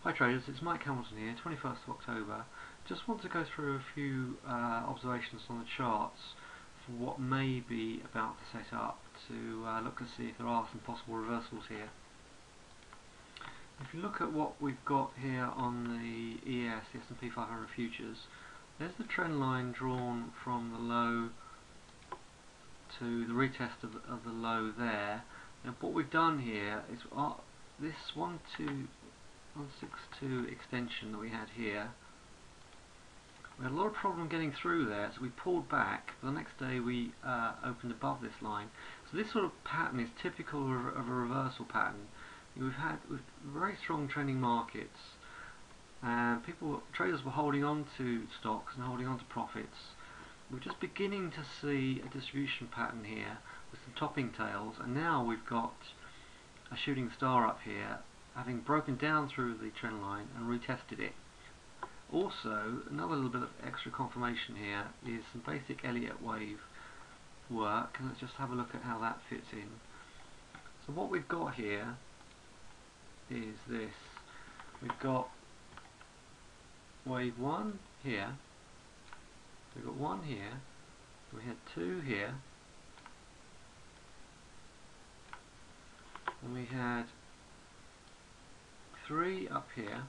Hi traders, it's Mike Hamilton here, 21st of October. Just want to go through a few observations on the charts for what may be about to set up to look to see if there are some possible reversals here. If you look at what we've got here on the ES, the S&P 500 futures, there's the trend line drawn from the low to the retest of the low there. And what we've done here is this 162 extension that we had here, we had a lot of problem getting through there, so we pulled back. The next day we opened above this line. So this sort of pattern is typical of a reversal pattern. We've had very strong trending markets, and traders were holding on to stocks and holding on to profits. We're just beginning to see a distribution pattern here with some topping tails, and now we've got a shooting star up here, having broken down through the trend line and retested it. Also, another little bit of extra confirmation here is some basic Elliott wave work, and let's just have a look at how that fits in. So what we've got here is this. We've got wave 1 here, we've got 1 here, we had 2 here, and we had 3 up here,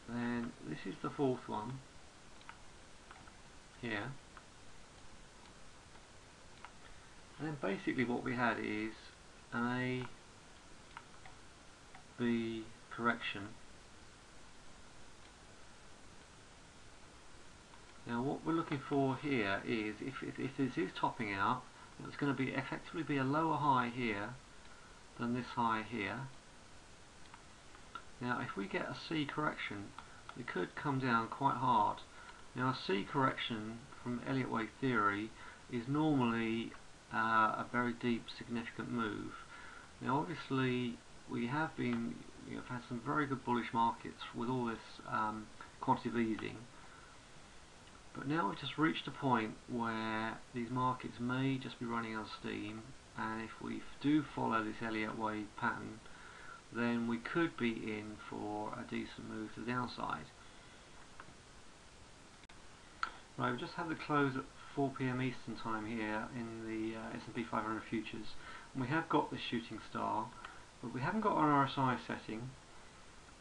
then this is the 4th one here, and then basically what we had is an A, B correction. Now what we're looking for here is, if this is topping out, it's going to effectively be a lower high here than this high here. Now if we get a C correction, it could come down quite hard. Now a C correction from Elliott wave theory is normally a very deep significant move. Now obviously we have had some very good bullish markets with all this quantitative easing, but now we've just reached a point where these markets may just be running out of steam, and if we do follow this Elliott wave pattern, then we could be in for a decent move to the downside. Right, we've just had the close at 4 PM Eastern time here in the S&P 500 futures, and we have got this shooting star, but we haven't got our RSI setting,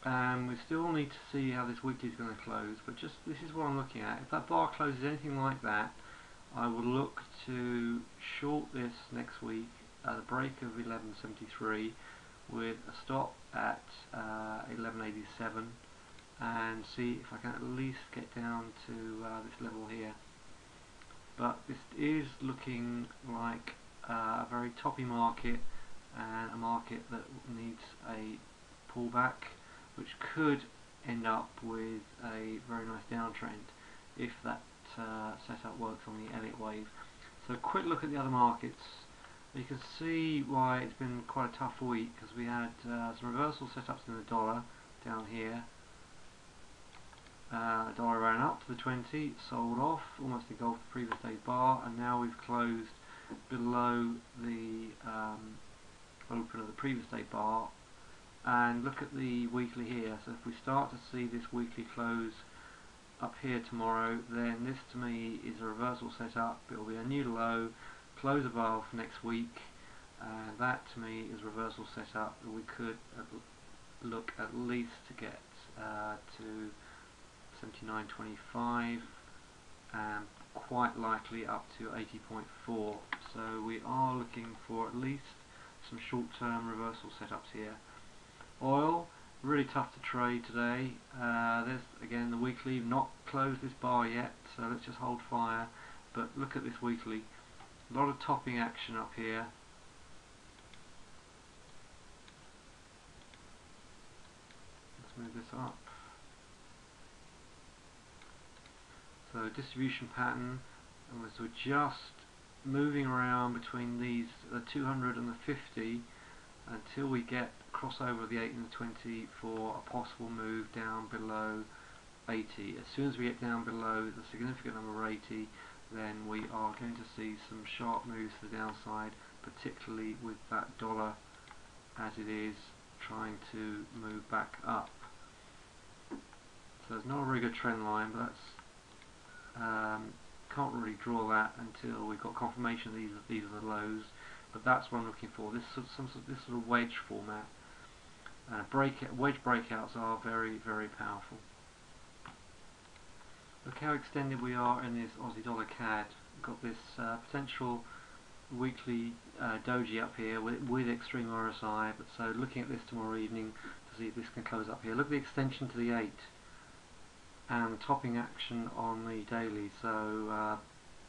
and we still need to see how this weekly is going to close. But just this is what I'm looking at. If that bar closes anything like that, I will look to short this next week at a break of 1173 with a stop at 1187, and see if I can at least get down to this level here. But this is looking like a very toppy market, and a market that needs a pullback, which could end up with a very nice downtrend if that setup works on the Elliott wave. So a quick look at the other markets. You can see why it's been quite a tough week, because we had some reversal setups in the dollar down here. The dollar ran up to the 20, sold off, almost engulfed the previous day's bar, and now we've closed below the open of the previous day bar. And look at the weekly here. So if we start to see this weekly close up here tomorrow, then this to me is a reversal setup. It will be a new low, close above next week, and that to me is a reversal setup that we could look at least to get to 79.25, and quite likely up to 80.4. So we are looking for at least some short-term reversal setups here. Oil, really tough to trade today. There's again the weekly, not closed this bar yet, so let's just hold fire. But look at this weekly, a lot of topping action up here. Let's move this up. So distribution pattern, and we're just moving around between the 200 and the 50 until we get crossover of the 8 and the 20 for a possible move down below 80. As soon as we get down below the significant number 80, then we are going to see some sharp moves to the downside particularly with that dollar as it is trying to move back up. So there's not a very good trend line, but that's can't really draw that until we've got confirmation these are the lows. But that's what I'm looking for. This sort of wedge format. Wedge breakouts are very, very powerful. Look how extended we are in this Aussie dollar CAD. We've got this potential weekly doji up here with extreme RSI. But so looking at this tomorrow evening to see if this can close up here. Look at the extension to the 8 and the topping action on the daily. So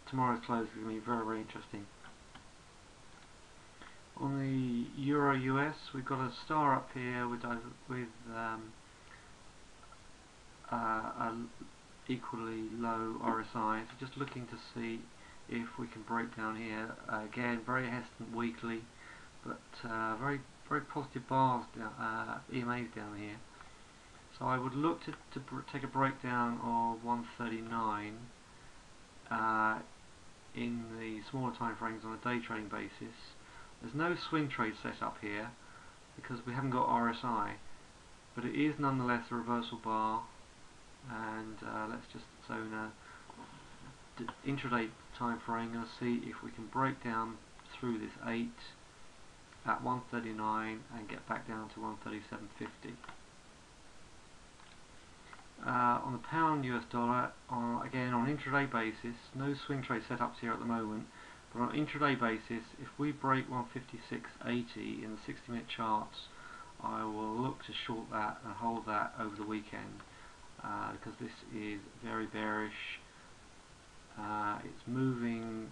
tomorrow's close is going to be very, very interesting. On the Euro US, we've got a star up here with a equally low RSI. So just looking to see if we can break down here. Again, very hesitant weekly, but very, very positive bars down, EMAs down here. So I would look to take a breakdown of 139 in the smaller time frames on a day trading basis. There's no swing trade set up here because we haven't got RSI, but it is nonetheless a reversal bar. And let's just zone a intraday time frame and see if we can break down through this 8 at 139 and get back down to 137.50. On the pound US dollar, again on intraday basis, no swing trade setups here at the moment, but on an intraday basis, if we break 156.80 in the 60-minute charts, I will look to short that and hold that over the weekend because this is very bearish. It's moving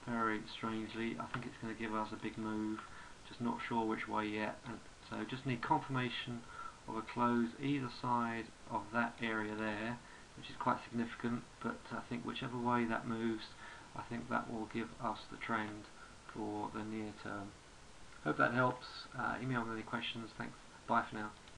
very strangely. I think it's going to give us a big move, just not sure which way yet, and so just need confirmation of a close either side of that area there, which is quite significant, but I think whichever way that moves, I think that will give us the trend for the near term. Hope that helps. Email me any questions. Thanks. Bye for now.